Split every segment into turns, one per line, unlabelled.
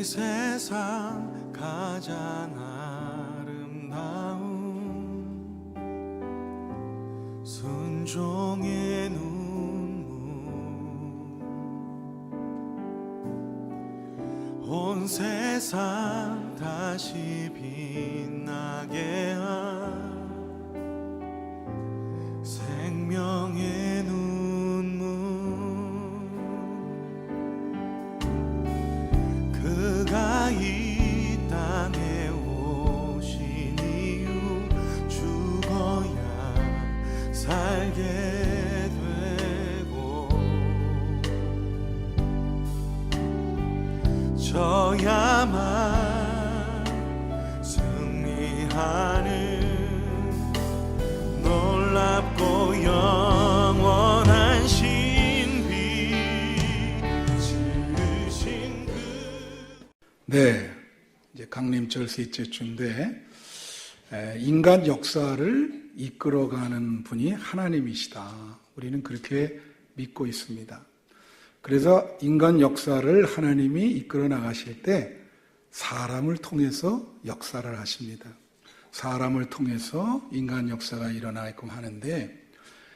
이 세상 가장 아름다운 순종의 눈물, 온 세상 다시 빛나게 한 생명의 눈물, 그가 이 땅에 오신 이유 죽어야 살게 되고 져야만 승리하는 놀랍고 영원한 신비 지으신 그.
네, 이제 강림절 셋째 주인데 인간 역사를 이끌어가는 분이 하나님이시다. 우리는 그렇게 믿고 있습니다. 그래서 인간 역사를 하나님이 이끌어 나가실 때 사람을 통해서 역사를 하십니다. 사람을 통해서 인간 역사가 일어나게끔 하는데,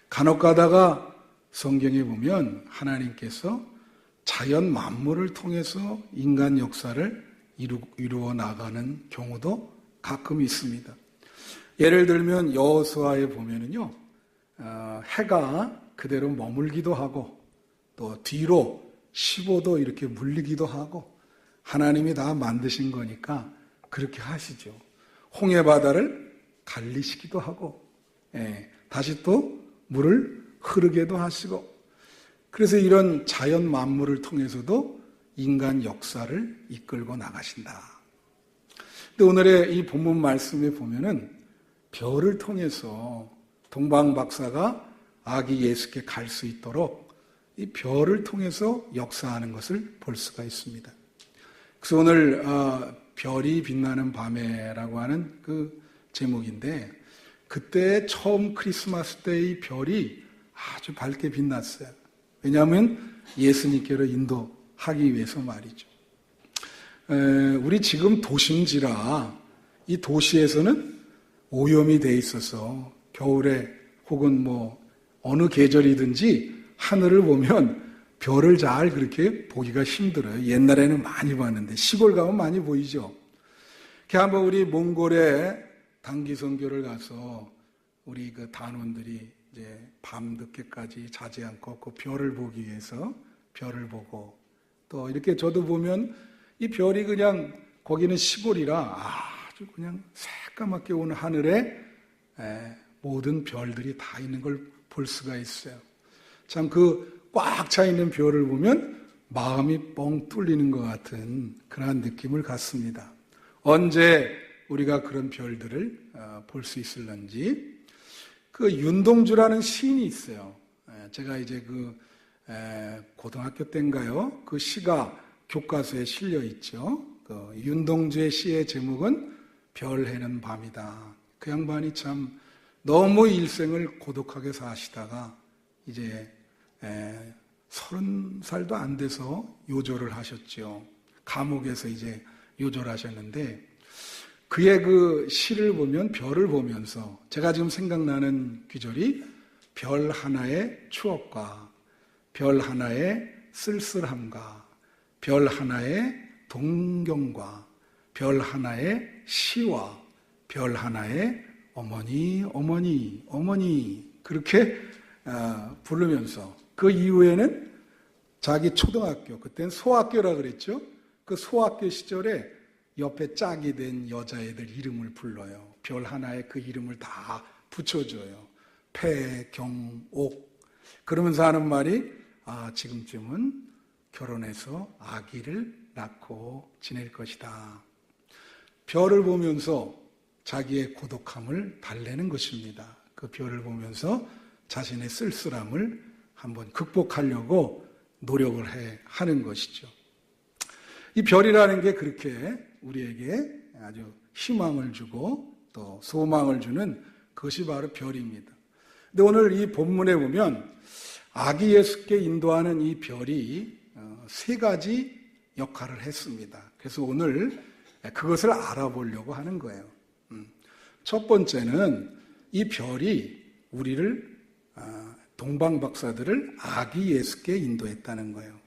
간혹 가다가 성경에 보면 하나님께서 자연 만물을 통해서 인간 역사를 이루어 나가는 경우도 가끔 있습니다. 예를 들면 여호수아에 보면은요, 해가 그대로 머물기도 하고 또 뒤로 15도 이렇게 물리기도 하고, 하나님이 다 만드신 거니까 그렇게 하시죠. 홍해 바다를 갈리시기도 하고, 다시 또 물을 흐르게도 하시고, 그래서 이런 자연 만물을 통해서도 인간 역사를 이끌고 나가신다. 근데 오늘의 이 본문 말씀에 보면은 별을 통해서 동방 박사가 아기 예수께 갈 수 있도록 이 별을 통해서 역사하는 것을 볼 수가 있습니다. 그래서 오늘 별이 빛나는 밤에라고 하는 그 제목인데, 그때 처음 크리스마스 때의 별이 아주 밝게 빛났어요. 왜냐하면 예수님께로 인도하기 위해서 말이죠. 우리 지금 도심지라 이 도시에서는 오염이 돼 있어서 겨울에 혹은 뭐 어느 계절이든지 하늘을 보면 별을 잘 그렇게 보기가 힘들어요. 옛날에는 많이 봤는데 시골 가면 많이 보이죠. 한번 우리 몽골에 단기 선교를 가서 우리 그 단원들이 이제 밤늦게까지 자지 않고 그 별을 보기 위해서 별을 보고, 또 이렇게 저도 보면 이 별이 그냥 거기는 시골이라 아주 그냥 새까맣게 온 하늘에 모든 별들이 다 있는 걸 볼 수가 있어요. 참 그 꽉 차 있는 별을 보면 마음이 뻥 뚫리는 것 같은 그러한 느낌을 갖습니다. 언제 우리가 그런 별들을 볼 수 있을런지. 그 윤동주라는 시인이 있어요. 제가 이제 고등학교 때인가요? 그 시가 교과서에 실려 있죠. 그 윤동주의 시의 제목은 별 해는 밤이다. 그 양반이 참 너무 일생을 고독하게 사시다가 이제 30살도 안 돼서 요절을 하셨죠. 감옥에서 이제 요절하셨는데, 그의 그 시를 보면 별을 보면서 제가 지금 생각나는 귀절이 별 하나의 추억과 별 하나의 쓸쓸함과 별 하나의 동경과 별 하나의 시와 별 하나의 어머니 어머니 어머니 그렇게 부르면서, 그 이후에는 자기 초등학교, 그때는 소학교라 그랬죠. 그 소학교 시절에 옆에 짝이 된 여자애들 이름을 불러요. 별 하나에 그 이름을 다 붙여줘요. 폐, 경, 옥. 그러면서 하는 말이, 지금쯤은 결혼해서 아기를 낳고 지낼 것이다. 별을 보면서 자기의 고독함을 달래는 것입니다. 그 별을 보면서 자신의 쓸쓸함을 한번 극복하려고 노력을 하는 것이죠. 이 별이라는 게 그렇게 우리에게 아주 희망을 주고 또 소망을 주는 그것이 바로 별입니다. 근데 오늘 이 본문에 보면 아기 예수께 인도하는 이 별이 세 가지 역할을 했습니다. 그래서 오늘 그것을 알아보려고 하는 거예요. 첫 번째는 이 별이 우리를 동방 박사들을 아기 예수께 인도했다는 거예요.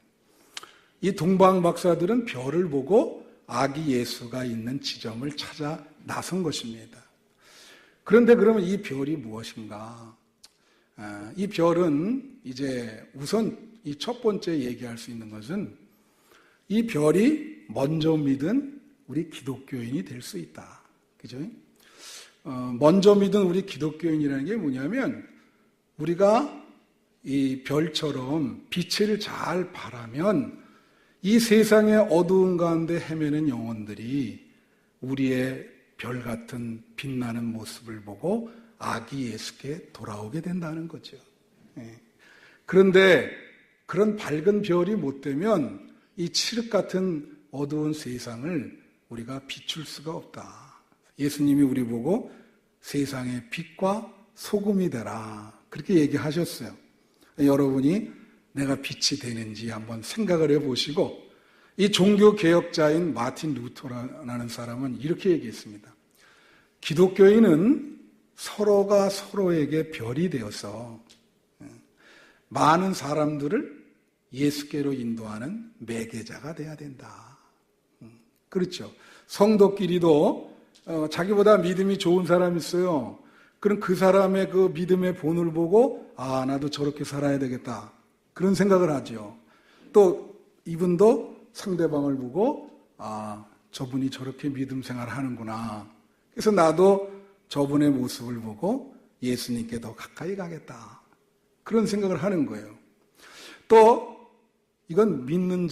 이 동방 박사들은 별을 보고 아기 예수가 있는 지점을 찾아 나선 것입니다. 그런데 그러면 이 별이 무엇인가? 이 별은 이제 우선 이 첫 번째 얘기할 수 있는 것은 이 별이 먼저 믿은 우리 기독교인이 될 수 있다. 그죠? 먼저 믿은 우리 기독교인이라는 게 뭐냐면 우리가 이 별처럼 빛을 잘 바라면 이 세상의 어두운 가운데 헤매는 영혼들이 우리의 별 같은 빛나는 모습을 보고 아기 예수께 돌아오게 된다는 거죠. 그런데 그런 밝은 별이 못 되면 이 칠흑 같은 어두운 세상을 우리가 비출 수가 없다. 예수님이 우리 보고 세상의 빛과 소금이 되라. 그렇게 얘기하셨어요. 여러분이 내가 빛이 되는지 한번 생각을 해보시고 이 종교개혁자인 마틴 루터라는 사람은 이렇게 얘기했습니다. 기독교인은 서로가 서로에게 별이 되어서 많은 사람들을 예수께로 인도하는 매개자가 돼야 된다. 그렇죠. 성도끼리도 자기보다 믿음이 좋은 사람이 있어요. 그럼 그 사람의 그 믿음의 본을 보고 나도 저렇게 살아야 되겠다. 그런 생각을 하죠. 또 이분도 상대방을 보고 저분이 저렇게 믿음 생활을 하는구나. 그래서 나도 저분의 모습을 보고 예수님께 더 가까이 가겠다. 그런 생각을 하는 거예요. 또 이건 믿는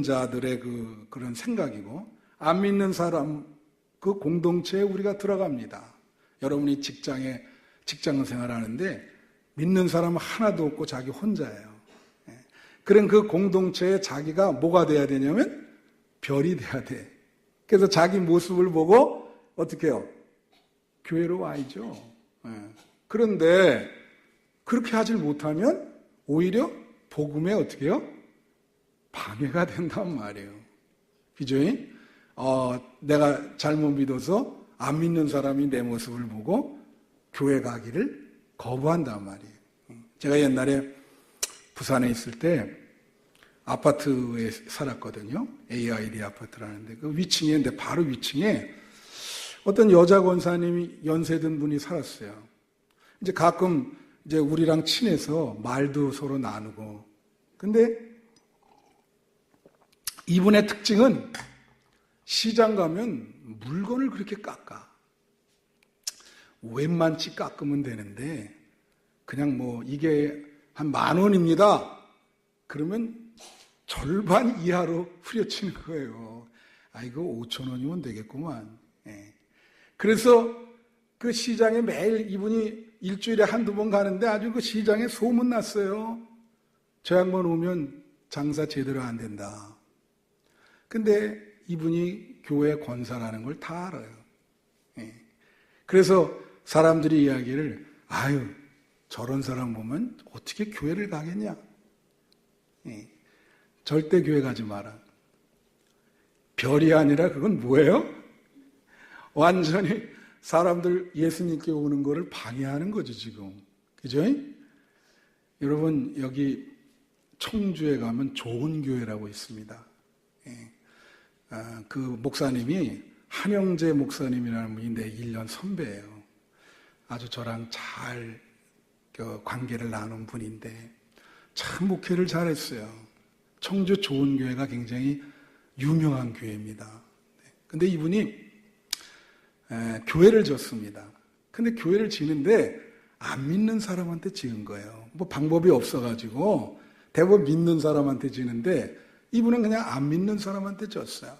자들의 그런 생각이고 안 믿는 사람 그 공동체에 우리가 들어갑니다. 여러분이 직장 생활하는데 믿는 사람은 하나도 없고 자기 혼자예요. 그런 그 공동체에 자기가 뭐가 돼야 되냐면 별이 돼야 돼. 그래서 자기 모습을 보고 어떻게 해요? 교회로 와야죠. 그런데 그렇게 하질 못하면 오히려 복음에 어떻게 해요? 방해가 된단 말이에요. 그죠? 내가 잘못 믿어서 안 믿는 사람이 내 모습을 보고 교회 가기를 거부한단 말이에요. 제가 옛날에 부산에 있을 때 아파트에 살았거든요. AID 아파트라는데 그 위층인데 바로 위층에 어떤 여자 권사님이 연세든 분이 살았어요. 이제 가끔 이제 우리랑 친해서 말도 서로 나누고. 근데 이분의 특징은 시장 가면 물건을 그렇게 깎아. 웬만치 깎으면 되는데 그냥 뭐 이게 한 10,000원입니다. 그러면 절반 이하로 후려치는 거예요. 이거 5,000원이면 되겠구만. 그래서 그 시장에 매일 이분이 일주일에 한두 번 가는데 아주 그 시장에 소문 났어요. 저 양반 오면 장사 제대로 안 된다. 근데 이분이 교회 권사라는 걸 다 알아요. 그래서 사람들이 이야기를 저런 사람 보면 어떻게 교회를 가겠냐. 절대 교회 가지 마라. 별이 아니라 그건 뭐예요? 완전히 사람들 예수님께 오는 거를 방해하는 거죠, 지금. 그죠? 여러분, 여기 청주에 가면 좋은 교회라고 있습니다. 그 목사님이 한영재 목사님이라는 분이 내 1년 선배예요. 아주 저랑 잘 관계를 나눈 분인데 참 목회를 잘했어요. 청주 좋은 교회가 굉장히 유명한 교회입니다. 근데 이분이 교회를 졌습니다. 근데 교회를 지는데 안 믿는 사람한테 지은 거예요. 뭐 방법이 없어가지고 대부분 믿는 사람한테 지는데 이분은 그냥 안 믿는 사람한테 졌어요.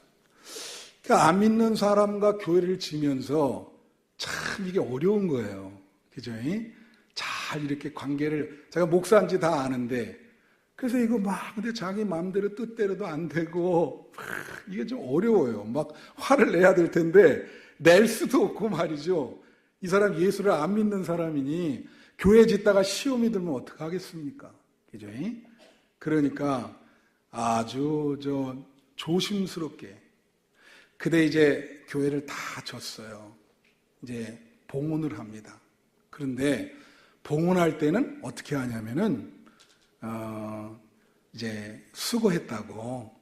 그러니까 안 믿는 사람과 교회를 지면서 참 이게 어려운 거예요. 그죠? 잘 이렇게 관계를, 제가 목사인지 다 아는데, 그래서 이거 근데 자기 마음대로 뜻대로도 안 되고, 이게 좀 어려워요. 막 화를 내야 될 텐데, 낼 수도 없고 말이죠. 이 사람 예수를 안 믿는 사람이니, 교회 짓다가 시험이 들면 어떡하겠습니까? 그죠? 그러니까, 아주 조심스럽게. 그때 이제 교회를 다 졌어요. 이제 봉헌을 합니다. 그런데 봉헌할 때는 어떻게 하냐면은 이제 수고했다고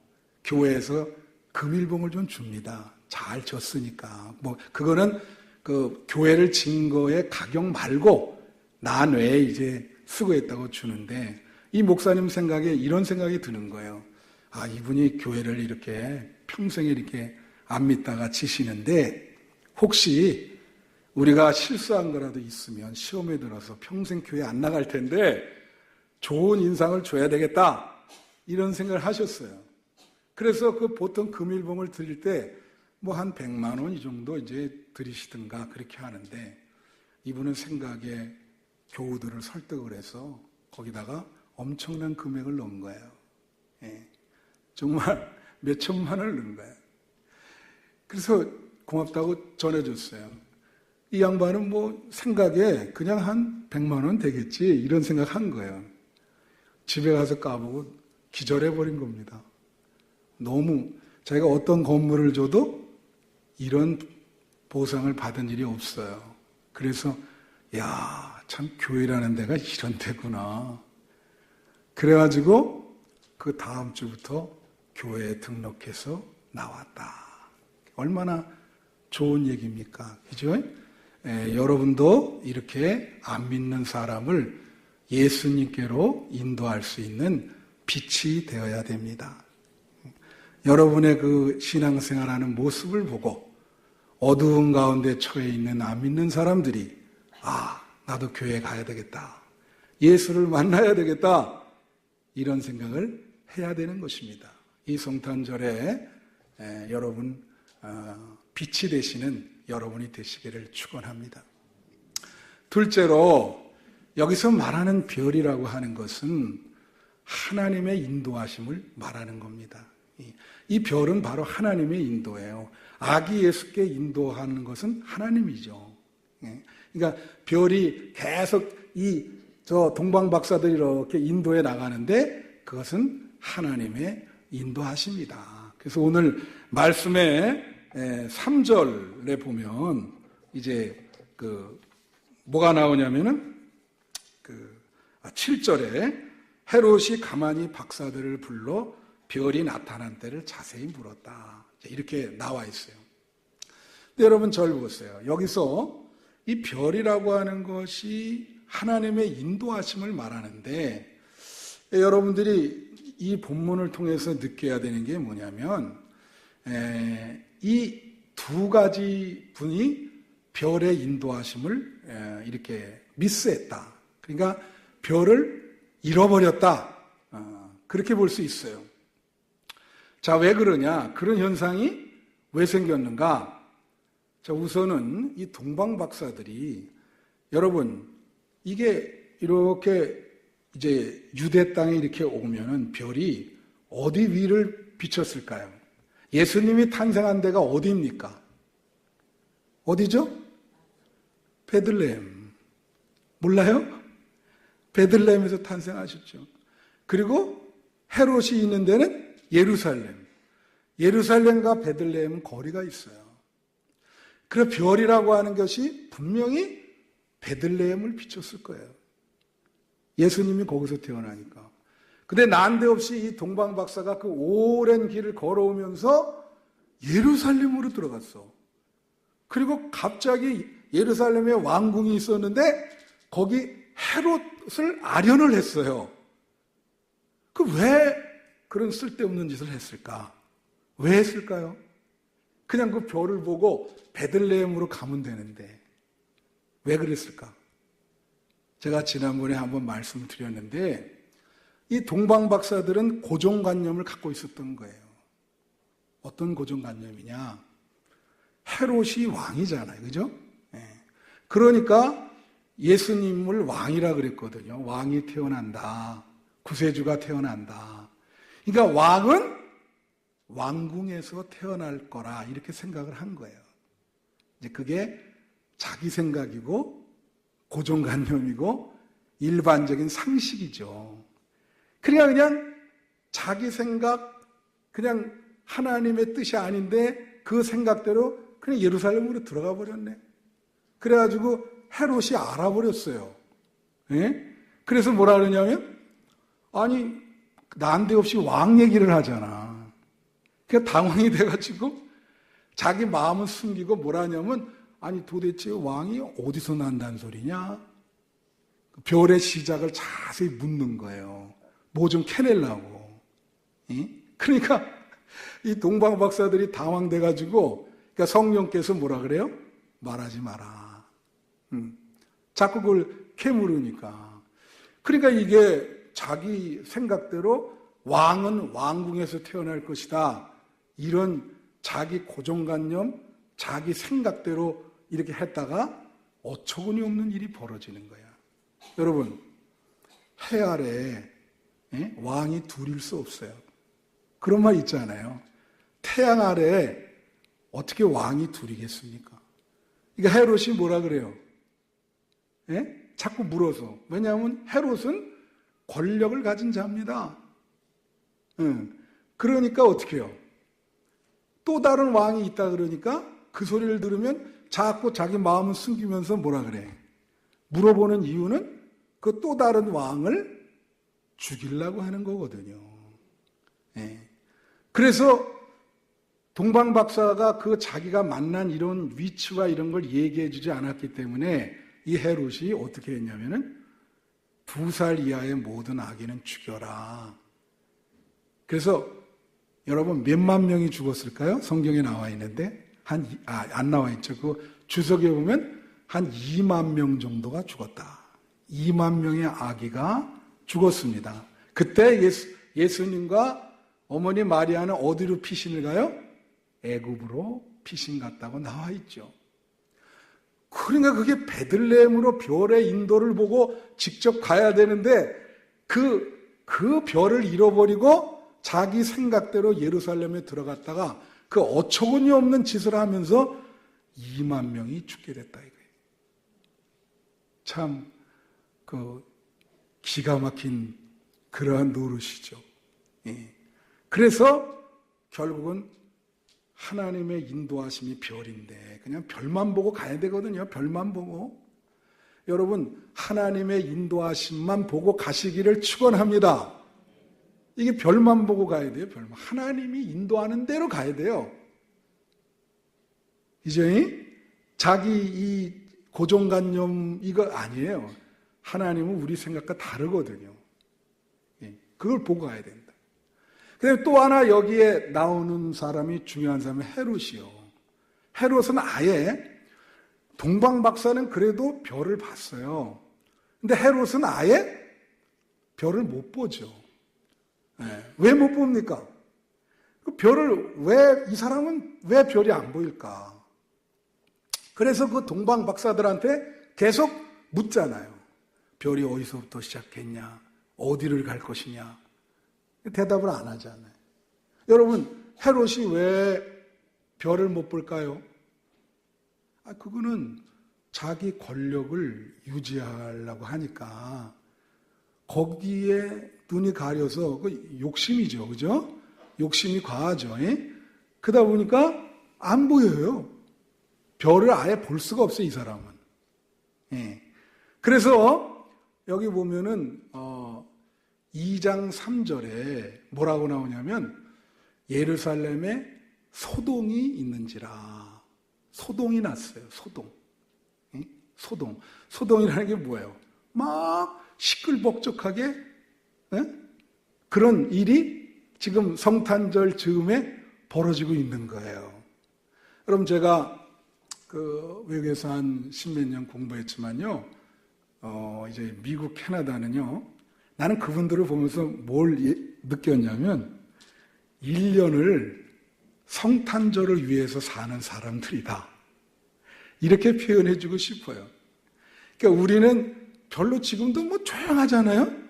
교회에서 금일봉을 좀 줍니다. 잘 졌으니까. 뭐 그거는 그 교회를 진 거에 가격 말고 난 외에 이제 수고했다고 주는데, 이 목사님 생각에 이런 생각이 드는 거예요. 아, 이분이 교회를 이렇게 평생에 이렇게 안 믿다가 지시는데, 혹시 우리가 실수한 거라도 있으면 시험에 들어서 평생 교회 안 나갈 텐데 좋은 인상을 줘야 되겠다, 이런 생각을 하셨어요. 그래서 그 보통 금일봉을 드릴 때 뭐 한 100만 원 이 정도 이제 드리시든가 그렇게 하는데, 이분은 생각에 교우들을 설득을 해서 거기다가 엄청난 금액을 넣은 거예요. 예. 정말 몇 천만 원을 넣은 거예요. 그래서 고맙다고 전해줬어요. 이 양반은 뭐 생각에 그냥 한 100만 원 되겠지, 이런 생각한 거예요. 집에 가서 까보고 기절해버린 겁니다. 너무 자기가 어떤 건물을 줘도 이런 보상을 받은 일이 없어요. 그래서 야, 참 교회라는 데가 이런 데구나. 그래가지고 그 다음 주부터 교회에 등록해서 나왔다. 얼마나 좋은 얘기입니까? 그죠? 여러분도 이렇게 안 믿는 사람을 예수님께로 인도할 수 있는 빛이 되어야 됩니다. 여러분의 그 신앙생활하는 모습을 보고 어두운 가운데 처해 있는 안 믿는 사람들이, 아, 나도 교회에 가야 되겠다, 예수를 만나야 되겠다, 이런 생각을 해야 되는 것입니다. 이 성탄절에 여러분 빛이 되시는 여러분이 되시기를 축원합니다. 둘째로, 여기서 말하는 별이라고 하는 것은 하나님의 인도하심을 말하는 겁니다. 이 별은 바로 하나님의 인도예요. 아기 예수께 인도하는 것은 하나님이죠. 그러니까 별이 계속 저 동방 박사들이 이렇게 인도해 나가는데 그것은 하나님의 인도하십니다. 그래서 오늘 말씀의 3절에 보면 이제 뭐가 나오냐면은 7절에 헤롯이 가만히 박사들을 불러 별이 나타난 때를 자세히 물었다, 이렇게 나와 있어요. 근데 여러분 절 보세요. 여기서 이 별이라고 하는 것이 하나님의 인도하심을 말하는데, 여러분들이 이 본문을 통해서 느껴야 되는 게 뭐냐면, 이 두 가지 분이 별의 인도하심을 이렇게 미스했다. 그러니까 별을 잃어버렸다, 그렇게 볼 수 있어요. 자, 왜 그러냐? 그런 현상이 왜 생겼는가? 자, 우선은 이 동방 박사들이, 여러분, 이게 이렇게 이제 유대 땅에 이렇게 오면은 별이 어디 위를 비쳤을까요? 예수님이 탄생한 데가 어디입니까? 어디죠? 베들레헴. 몰라요? 베들레헴에서 탄생하셨죠. 그리고 헤롯이 있는 데는 예루살렘. 예루살렘과 베들레헴은 거리가 있어요. 그래서 별이라고 하는 것이 분명히 베들레헴을 비췄을 거예요. 예수님이 거기서 태어나니까. 근데 난데없이 이 동방 박사가 그 오랜 길을 걸어오면서 예루살렘으로 들어갔어. 그리고 갑자기 예루살렘에 왕궁이 있었는데 거기 헤롯을 아련을 했어요. 왜 그런 쓸데없는 짓을 했을까? 왜 했을까요? 그냥 그 별을 보고 베들레헴으로 가면 되는데 왜 그랬을까? 제가 지난번에 한번 말씀을 드렸는데, 이 동방 박사들은 고정관념을 갖고 있었던 거예요. 어떤 고정관념이냐? 헤롯이 왕이잖아요. 그죠? 그러니까 예수님을 왕이라 그랬거든요. 왕이 태어난다. 구세주가 태어난다. 그러니까 왕은 왕궁에서 태어날 거라, 이렇게 생각을 한 거예요. 이제 그게 자기 생각이고 고정관념이고 일반적인 상식이죠. 그러니까 그냥 자기 생각, 그냥 하나님의 뜻이 아닌데 그 생각대로 그냥 예루살렘으로 들어가 버렸네. 그래가지고 헤롯이 알아버렸어요. 예? 그래서 뭐라 그러냐면, 아니, 난데없이 왕 얘기를 하잖아. 그러니까 당황이 돼가지고 자기 마음은 숨기고 뭐라 하냐면, 아니 도대체 왕이 어디서 난다는 소리냐? 별의 시작을 자세히 묻는 거예요. 뭐 좀 캐내려고. 예? 그러니까 이 동방 박사들이 당황돼가지고, 그러니까 성령께서 뭐라 그래요? 말하지 마라. 자꾸 그걸 캐물으니까. 그러니까 이게 자기 생각대로 왕은 왕궁에서 태어날 것이다. 이런 자기 고정관념, 자기 생각대로 이렇게 했다가 어처구니 없는 일이 벌어지는 거야. 여러분, 해 아래 왕이 둘일 수 없어요. 그런 말 있잖아요. 태양 아래 어떻게 왕이 둘이겠습니까? 그러니까 헤롯이 뭐라 그래요? 예? 자꾸 물어서. 왜냐하면 헤롯은 권력을 가진 자입니다. 그러니까 어떻게 해요? 또 다른 왕이 있다 그러니까 그 소리를 들으면 자꾸 자기 마음을 숨기면서 뭐라 그래? 물어보는 이유는 그 또 다른 왕을 죽이려고 하는 거거든요. 예. 그래서 동방 박사가 그 자기가 만난 이런 위치와 이런 걸 얘기해 주지 않았기 때문에 이 헤롯이 어떻게 했냐면은 2살 이하의 모든 아기는 죽여라. 그래서 여러분 몇만 명이 죽었을까요? 성경에 나와 있는데 안 나와 있죠. 그 주석에 보면 한 2만 명 정도가 죽었다. 2만 명의 아기가 죽었습니다. 그때 예수님과 어머니 마리아는 어디로 피신을 가요? 애굽으로 피신 갔다고 나와 있죠. 그러니까 그게 베들레헴으로 별의 인도를 보고 직접 가야 되는데 그 별을 잃어버리고 자기 생각대로 예루살렘에 들어갔다가 그 어처구니 없는 짓을 하면서 2만 명이 죽게 됐다 이거예요. 참 기가 막힌 그러한 노릇이죠. 예. 그래서 결국은 하나님의 인도하심이 별인데 그냥 별만 보고 가야 되거든요. 별만 보고. 여러분, 하나님의 인도하심만 보고 가시기를 축원합니다. 이게 별만 보고 가야 돼요. 별만. 하나님이 인도하는 대로 가야 돼요. 이제 자기 이 고정관념 이거 아니에요. 하나님은 우리 생각과 다르거든요. 그걸 보고 가야 된다. 그다음에 또 하나 여기에 나오는 사람이 중요한 사람이 헤롯이요. 헤롯은 아예 동방 박사는 그래도 별을 봤어요. 근데 헤롯은 아예 별을 못 보죠. 왜 못 봅니까? 그 별을 이 사람은 왜 별이 안 보일까? 그래서 그 동방 박사들한테 계속 묻잖아요. 별이 어디서부터 시작했냐? 어디를 갈 것이냐? 대답을 안 하잖아요. 여러분, 헤롯이 왜 별을 못 볼까요? 그거는 자기 권력을 유지하려고 하니까 거기에 눈이 가려서 그 욕심이죠. 그죠? 욕심이 과하죠. 그러다 보니까 안 보여요. 별을 아예 볼 수가 없어요, 이 사람은. 그래서 여기 보면은 2장 3절에 뭐라고 나오냐면 예루살렘에 소동이 있는지라. 소동이 났어요. 소동. 소동이라는 게 뭐예요? 막 시끌벅적하게 그런 일이 지금 성탄절 즈음에 벌어지고 있는 거예요. 여러분, 제가 외국에서 한 10몇 년 공부했지만요. 이제 미국, 캐나다는요. 나는 그분들을 보면서 뭘 느꼈냐면 1년을 성탄절을 위해서 사는 사람들이다. 이렇게 표현해주고 싶어요. 그러니까 우리는 별로 지금도 뭐 조용하잖아요.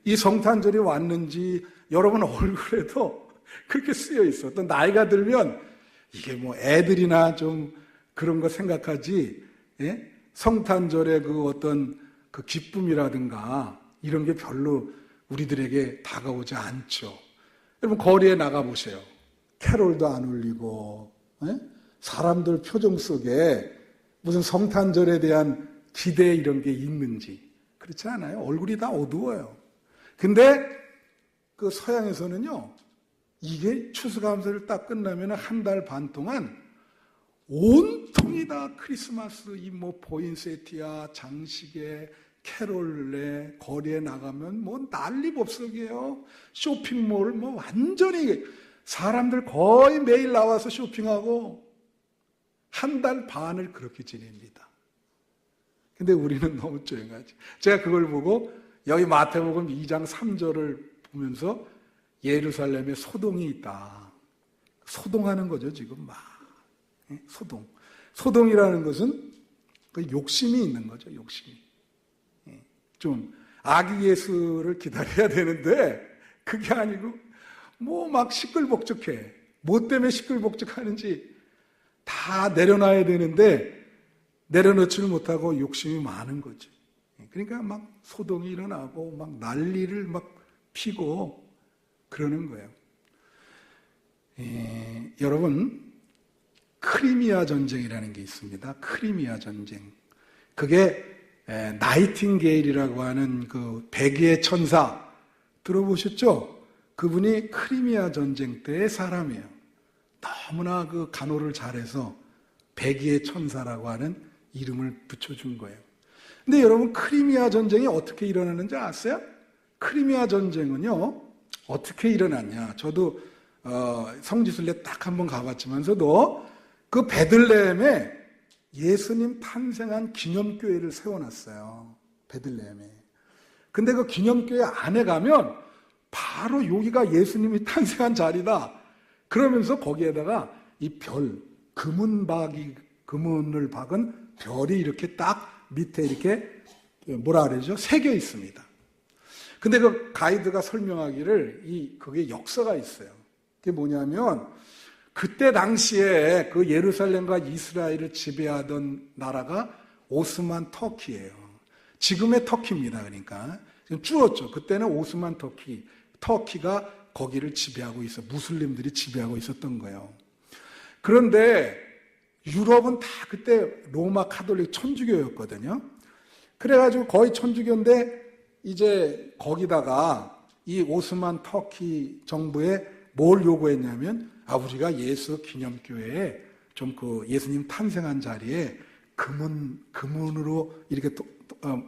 이 성탄절이 왔는지 여러분 얼굴에도 그렇게 쓰여 있어. 또 나이가 들면 이게 뭐 애들이나 좀 그런 거 생각하지. 성탄절의 그 어떤 그 기쁨이라든가 이런 게 별로 우리들에게 다가오지 않죠. 여러분 거리에 나가보세요. 캐롤도 안 울리고 사람들 표정 속에 무슨 성탄절에 대한 기대 이런 게 있는지 그렇지 않아요. 얼굴이 다 어두워요. 근데 그 서양에서는요, 이게 추수감사를 딱 끝나면 한 달 반 동안 온통이 다 크리스마스 이 뭐 포인세티아 장식에 캐롤에 거리에 나가면 뭐 난리법석이에요. 쇼핑몰 뭐 완전히 사람들 거의 매일 나와서 쇼핑하고 한 달 반을 그렇게 지냅니다. 근데 우리는 너무 조용하지. 제가 그걸 보고 여기 마태복음 2장 3절을 보면서 예루살렘에 소동이 있다. 소동하는 거죠, 지금 막. 소동. 소동이라는 것은 그 욕심이 있는 거죠, 욕심이. 좀 아기 예수를 기다려야 되는데 그게 아니고 뭐 막 시끌벅적해. 뭐 때문에 시끌벅적하는지 다 내려놔야 되는데 내려놓지를 못하고 욕심이 많은 거죠. 그러니까 막 소동이 일어나고 막 난리를 막 피고 그러는 거예요. 여러분 크리미아 전쟁이라는 게 있습니다. 크리미아 전쟁. 그게 나이팅게일이라고 하는 그 백의의 천사 들어보셨죠? 그분이 크리미아 전쟁 때의 사람이에요. 너무나 그 간호를 잘해서 백의의 천사라고 하는 이름을 붙여준 거예요. 근데 여러분 크리미아 전쟁이 어떻게 일어나는지 아세요? 크리미아 전쟁은요 어떻게 일어났냐? 저도 성지순례 딱 한번 가봤지만서도 그 베들레헴에 예수님 탄생한 기념교회를 세워놨어요. 베들레헴에. 근데 그 기념교회 안에 가면 바로 여기가 예수님이 탄생한 자리다. 그러면서 거기에다가 이 별, 금은을 박은 별이 이렇게 딱 밑에 이렇게 뭐라 그러죠? 새겨 있습니다. 근데 그 가이드가 설명하기를 그게 역사가 있어요. 그게 뭐냐면 그때 당시에 그 예루살렘과 이스라엘을 지배하던 나라가 오스만 터키예요. 지금의 터키입니다. 그러니까 지금 줄었죠. 그때는 오스만 터키가 거기를 지배하고 있어. 무슬림들이 지배하고 있었던 거예요. 그런데 유럽은 다 그때 로마 카톨릭 천주교였거든요. 그래가지고 거의 천주교인데 이제 거기다가 이 오스만 터키 정부에 뭘 요구했냐면 우리가 예수 기념교회에 좀 그 예수님 탄생한 자리에 금은으로 이렇게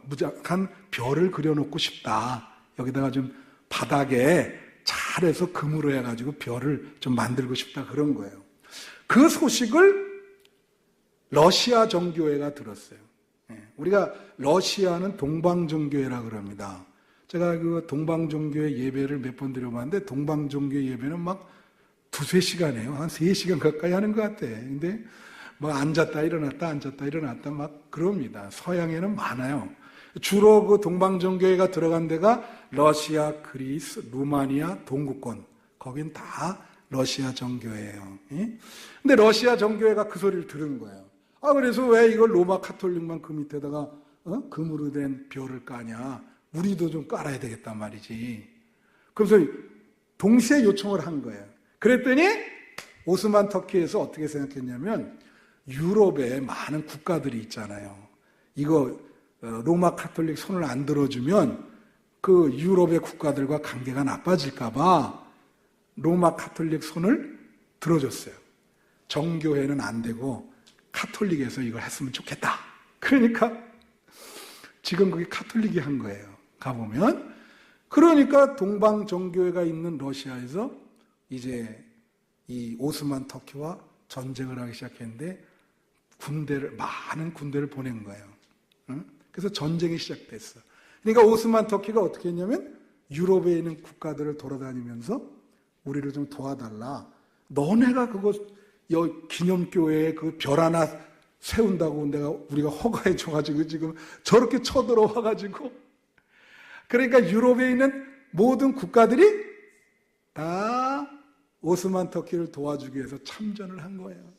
무작한 별을 그려놓고 싶다. 여기다가 좀 바닥에 잘해서 금으로 해가지고 별을 좀 만들고 싶다. 그런 거예요. 그 소식을 러시아 정교회가 들었어요. 우리가 러시아는 동방정교회라 그럽니다. 제가 그 동방정교회 예배를 몇 번 드려봤는데 동방정교회 예배는 막 2-3시간이에요. 한 3시간 가까이 하는 것 같아. 근데 뭐 앉았다 일어났다 막 그럽니다. 서양에는 많아요. 주로 그 동방정교회가 들어간 데가 러시아, 그리스, 루마니아, 동구권. 거긴 다 러시아 정교회예요. 근데 러시아 정교회가 그 소리를 들은 거예요. 그래서 왜 이걸 로마 카톨릭만 그 밑에다가 금으로 된 별을 까냐. 우리도 좀 깔아야 되겠단 말이지. 그래서 동시에 요청을 한 거예요. 그랬더니 오스만 터키에서 어떻게 생각했냐면 유럽에 많은 국가들이 있잖아요. 이거 로마 카톨릭 손을 안 들어주면 그 유럽의 국가들과 관계가 나빠질까 봐 로마 카톨릭 손을 들어줬어요. 정교회는 안 되고 카톨릭에서 이걸 했으면 좋겠다. 그러니까 지금 그게 카톨릭이 한 거예요. 가보면. 그러니까 동방정교회가 있는 러시아에서 이제 이 오스만 터키와 전쟁을 하기 시작했는데 많은 군대를 보낸 거예요. 그래서 전쟁이 시작됐어. 그러니까 오스만 터키가 어떻게 했냐면 유럽에 있는 국가들을 돌아다니면서 우리를 좀 도와달라. 너네가 그거 기념교회에 그 별 하나 세운다고 우리가 허가해 줘가지고 지금 저렇게 쳐들어와가지고 그러니까 유럽에 있는 모든 국가들이 다 오스만 터키를 도와주기 위해서 참전을 한 거예요.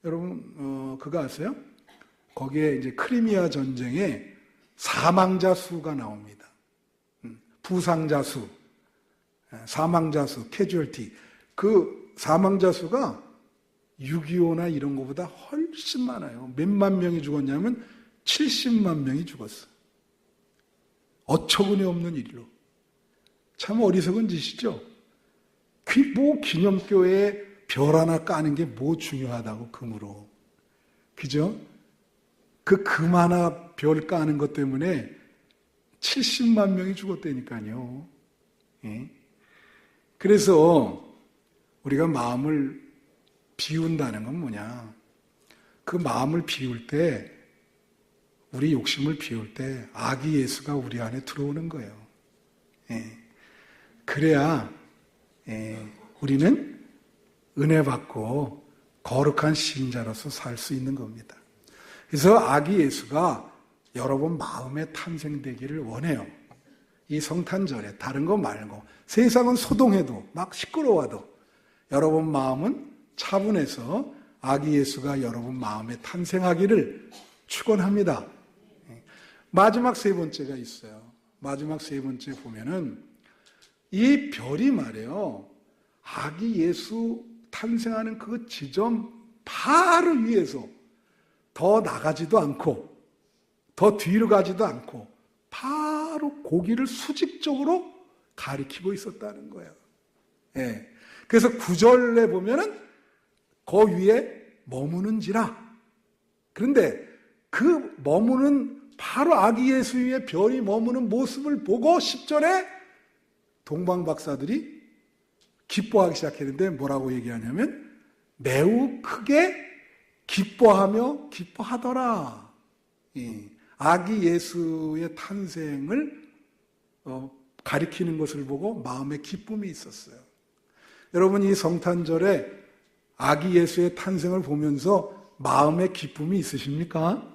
여러분 그거 아세요? 거기에 이제 크리미아 전쟁에 사망자 수가 나옵니다. 부상자 수, 사망자 수, 캐주얼티. 그 사망자 수가 6.25나 이런 것보다 훨씬 많아요. 몇만 명이 죽었냐면 70만 명이 죽었어. 어처구니 없는 일로. 참 어리석은 짓이죠. 뭐 기념교회에 별 하나 까는 게 뭐 중요하다고 금으로. 그죠? 금 하나 별 까는 것 때문에 70만 명이 죽었다니까요. 예? 그래서 우리가 마음을 비운다는 건 뭐냐? 그 마음을 비울 때, 우리 욕심을 비울 때 아기 예수가 우리 안에 들어오는 거예요. 예. 그래야 우리는 은혜 받고 거룩한 신자로서 살 수 있는 겁니다. 그래서 아기 예수가 여러분 마음에 탄생되기를 원해요. 이 성탄절에 다른 거 말고 세상은 소동해도 막 시끄러워도 여러분 마음은 차분해서 아기 예수가 여러분 마음에 탄생하기를 축원합니다. 마지막 세 번째가 있어요. 마지막 세 번째 보면은 이 별이 말이에요. 아기 예수 탄생하는 그 지점 바로 위에서 더 나가지도 않고 더 뒤로 가지도 않고 바로 고기를 수직적으로 가리키고 있었다는 거예요. 예. 그래서 9절에 보면은 그 위에 머무는지라. 그런데 그 머무는 바로 아기 예수 위에 별이 머무는 모습을 보고 10절에 동방박사들이 기뻐하기 시작했는데 뭐라고 얘기하냐면 매우 크게 기뻐하며 기뻐하더라. 아기 예수의 탄생을 가리키는 것을 보고 마음에 기쁨이 있었어요. 여러분 이 성탄절에 아기 예수의 탄생을 보면서 마음에 기쁨이 있으십니까?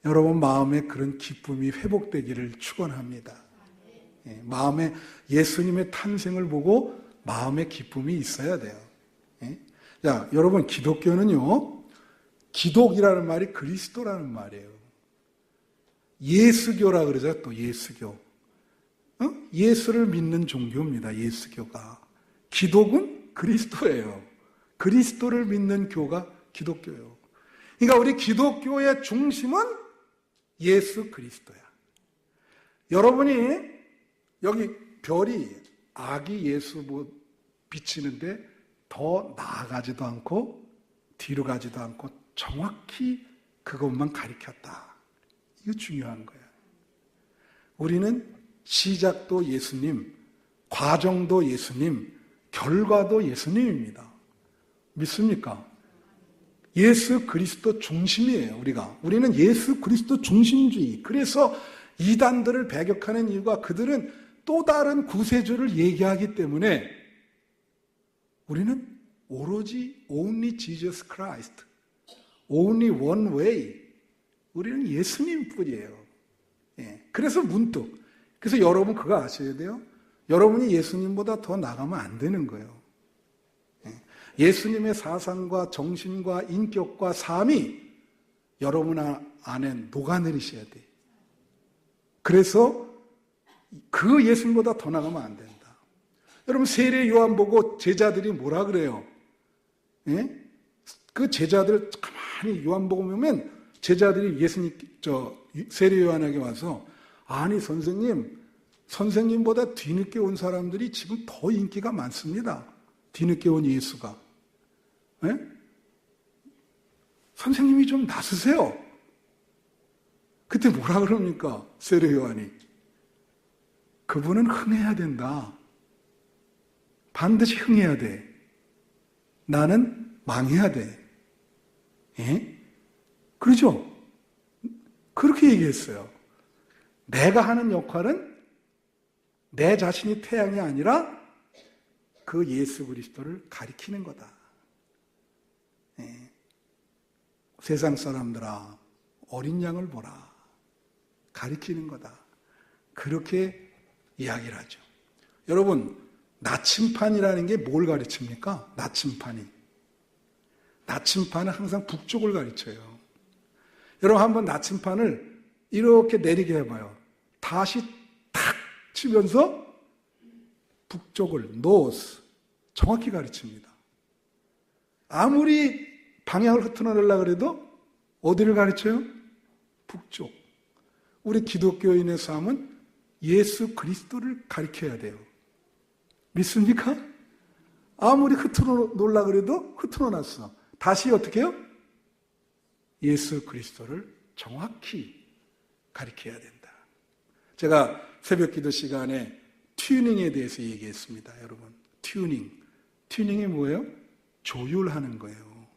여러분 마음에 그런 기쁨이 회복되기를 축원합니다. 마음에 예수님의 탄생을 보고 마음에 기쁨이 있어야 돼요. 자, 여러분 기독교는요. 기독이라는 말이 그리스도라는 말이에요. 예수교라 그러죠. 또 예수교. 예수를 믿는 종교입니다. 예수교가. 기독은 그리스도예요. 그리스도를 믿는 교가 기독교예요. 그러니까 우리 기독교의 중심은 예수 그리스도야. 여러분이 여기 별이 아기 예수 비치는데 더 나아가지도 않고 뒤로 가지도 않고 정확히 그것만 가리켰다. 이거 중요한 거야. 우리는 시작도 예수님, 과정도 예수님, 결과도 예수님입니다. 믿습니까? 예수 그리스도 중심이에요, 우리가. 우리는 예수 그리스도 중심주의. 그래서 이단들을 배격하는 이유가 그들은 또 다른 구세주를 얘기하기 때문에 우리는 오로지 only Jesus Christ, only one way. 우리는 예수님 뿐이에요. 그래서 문득. 그래서 여러분 그거 아셔야 돼요. 여러분이 예수님보다 더 나가면 안 되는 거예요. 예수님의 사상과 정신과 인격과 삶이 여러분 안에 녹아내리셔야 돼요. 그래서 그 예수님보다 더 나가면 안 된다. 여러분 세례 요한 보고 제자들이 뭐라 그래요? 그 제자들 가만히 요한복음 보면 제자들이 세례 요한에게 와서 아니 선생님보다 뒤늦게 온 사람들이 지금 더 인기가 많습니다. 뒤늦게 온 예수가. 선생님이 좀 나서세요. 그때 뭐라 그럽니까? 세례 요한이. 그분은 흥해야 된다. 반드시 흥해야 돼. 나는 망해야 돼. 그러죠? 그렇게 얘기했어요. 내가 하는 역할은 내 자신이 태양이 아니라 그 예수 그리스도를 가리키는 거다. 세상 사람들아, 어린 양을 보라. 가리키는 거다. 그렇게 이야기를 하죠. 여러분, 나침판이라는 게 뭘 가르칩니까? 나침판은 항상 북쪽을 가르쳐요. 여러분 한번 나침판을 이렇게 내리게 해봐요. 다시 탁 치면서 북쪽을 노스 정확히 가르칩니다. 아무리 방향을 흐트러내려고 그래도 어디를 가르쳐요? 북쪽. 우리 기독교인의 삶은 예수 그리스도를 가리켜야 돼요. 믿습니까? 아무리 흐트러 놓으려고 그래도 흐트러 놨어. 다시 어떻게 해요? 예수 그리스도를 정확히 가리켜야 된다. 제가 새벽 기도 시간에 튜닝에 대해서 얘기했습니다. 여러분, 튜닝. 튜닝이 뭐예요? 조율하는 거예요.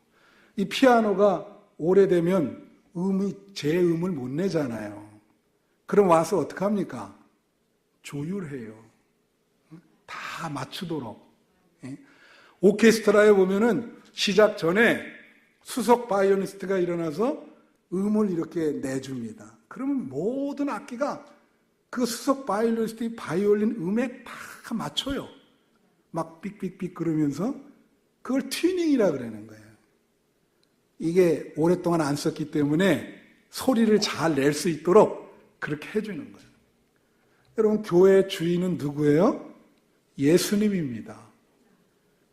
이 피아노가 오래되면 제 음을 못 내잖아요. 그럼 와서 어떻게 합니까? 조율해요. 다 맞추도록. 오케스트라에 보면은 시작 전에 수석 바이올리니스트가 일어나서 음을 이렇게 내줍니다. 그러면 모든 악기가 그 수석 바이올리니스트의 바이올린 음에 다 맞춰요. 막 삑삑삑 그러면서 그걸 튜닝이라 그러는 거예요. 이게 오랫동안 안 썼기 때문에 소리를 잘 낼 수 있도록 그렇게 해주는 거예요. 여러분, 교회 주인은 누구예요? 예수님입니다.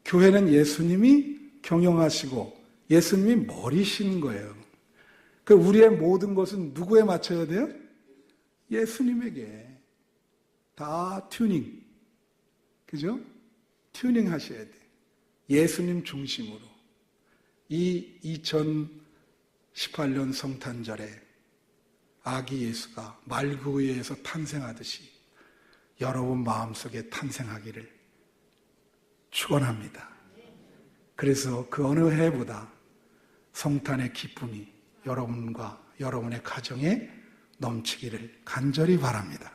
교회는 예수님이 경영하시고 예수님이 머리신 거예요. 그 우리의 모든 것은 누구에 맞춰야 돼요? 예수님에게. 다 튜닝. 그죠? 튜닝 하셔야 돼요. 예수님 중심으로. 이 2018년 성탄절에 아기 예수가 말구의에서 탄생하듯이 여러분 마음속에 탄생하기를 축원합니다. 그래서 그 어느 해보다 성탄의 기쁨이 여러분과 여러분의 가정에 넘치기를 간절히 바랍니다.